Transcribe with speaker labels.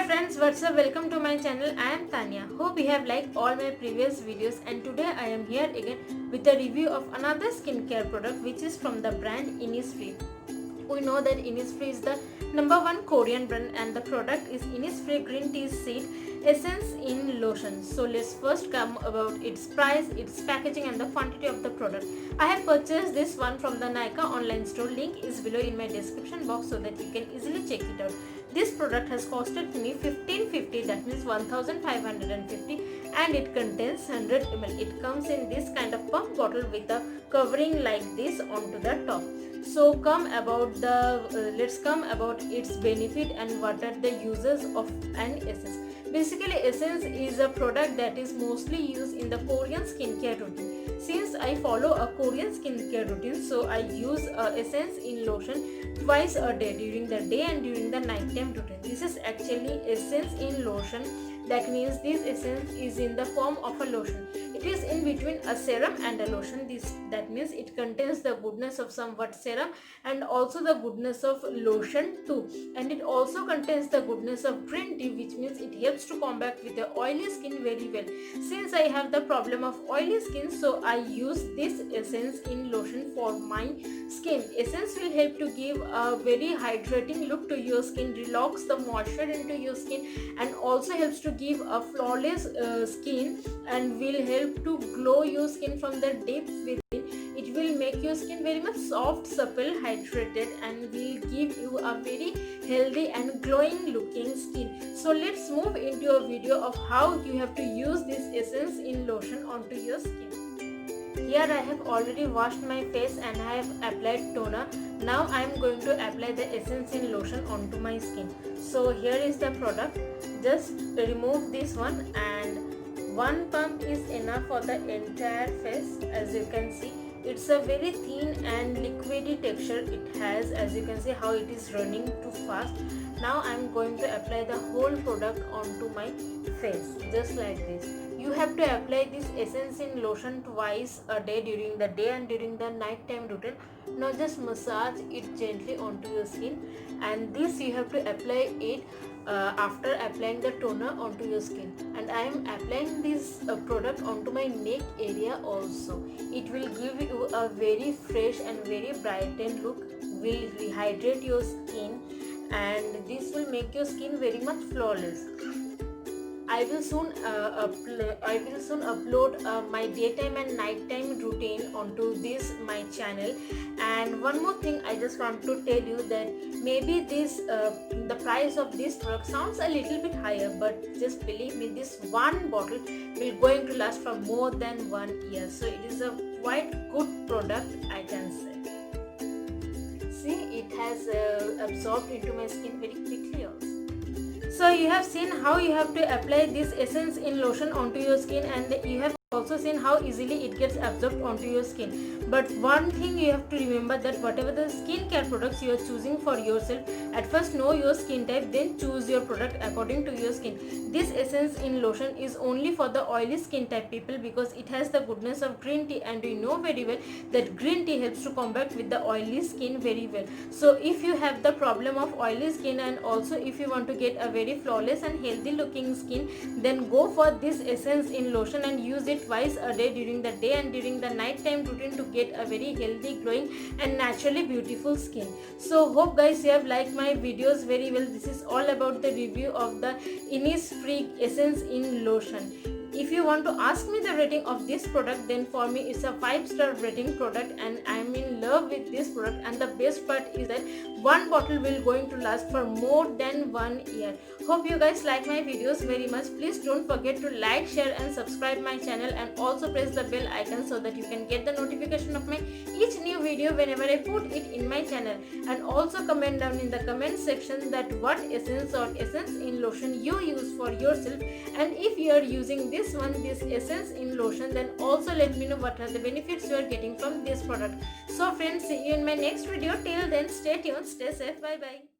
Speaker 1: Hi friends, what's up? Welcome to my channel. I am Tanya. Hope you have liked all my previous videos, and today I am here again with a review of another skincare product which is from the brand Innisfree. We know that Innisfree is the #1 Korean brand and the product is Innisfree Green Tea Seed Essence-In-Lotion. So let's first come about its price, its packaging and the quantity of the product. I have purchased this one from the Nykaa online store. Link is below in my description box so that you can easily check it out. This product has costed me 1550, that means 1550, and it contains 100 ml. It comes in this kind of pump bottle with a covering like this onto the top. So let's come about its benefit and what are the uses of an essence. Basically, essence is a product that is mostly used in the Korean skincare routine. Since I follow a Korean skincare routine, so I use Essence-In-Lotion twice a day, during the day and during the nighttime routine. This is actually Essence-In-Lotion. That means this essence is in the form of a lotion. It is in between a serum and a lotion. That means it contains the goodness of somewhat serum and also the goodness of lotion too. And it also contains the goodness of green tea, which means it helps to combat with the oily skin very well. Since I have the problem of oily skin, so I use this Essence-In-Lotion for my skin. Essence will help to give a very hydrating look to your skin, relax the moisture into your skin, and also helps to give a flawless skin and will help to glow your skin from the depth within. It will make your skin very much soft, supple, hydrated, and will give you a very healthy and glowing looking skin. So let's move into a video of how you have to use this Essence-In-Lotion onto your skin. Here I have already washed my face and I have applied toner. Now I am going to apply the Essence-In-Lotion onto my skin. So here is the product. Just remove this one, and one pump is enough for the entire face. As you can see, it's a very thin and liquidy texture it has. As you can see how it is running too fast. Now I am going to apply the whole product onto my face, just like this. You have to apply this Essence-In-Lotion twice a day, during the day and during the night time routine. Now just massage it gently onto your skin, and this you have to apply it after applying the toner onto your skin. And I am applying this product onto my neck area also. It will give you a very fresh and very brightened look, will rehydrate your skin, and this will make your skin very much flawless. I will soon upload my daytime and nighttime routine onto this my channel. And one more thing I just want to tell you, that maybe the price of this product sounds a little bit higher, but just believe me, this one bottle will going to last for more than 1 year. So it is a quite good product, I can say. See, it has absorbed into my skin very quickly also. So you have seen how you have to apply this Essence-In-Lotion onto your skin, and you have also seen how easily it gets absorbed onto your skin. But one thing you have to remember, that whatever the skincare products you are choosing for yourself, at first know your skin type, then choose your product according to your skin. This Essence-In-Lotion is only for the oily skin type people, because it has the goodness of green tea, and we know very well that green tea helps to combat with the oily skin very well. So if you have the problem of oily skin, and also if you want to get a very flawless and healthy looking skin, then go for this Essence-In-Lotion and use it twice a day, during the day and during the night time routine, to get a very healthy, glowing and naturally beautiful skin. So hope guys you have liked my videos very well. This is all about the review of the Innisfree Essence-In-Lotion. If you want to ask me the rating of this product, then for me it's a 5-star rating product, and I am in love with this product. And the best part is that one bottle will going to last for more than 1 year. Hope you guys like my videos very much. Please don't forget to like, share and subscribe my channel, and also press the bell icon so that you can get the notification of my each new video whenever I put it in my channel. And also comment down in the comment section that what essence or Essence-In-Lotion you use for yourself, and if you are using this Essence-In-Lotion, then also let me know what are the benefits you are getting from this product. So friends, see you in my next video. Till then, stay tuned, stay safe, bye bye.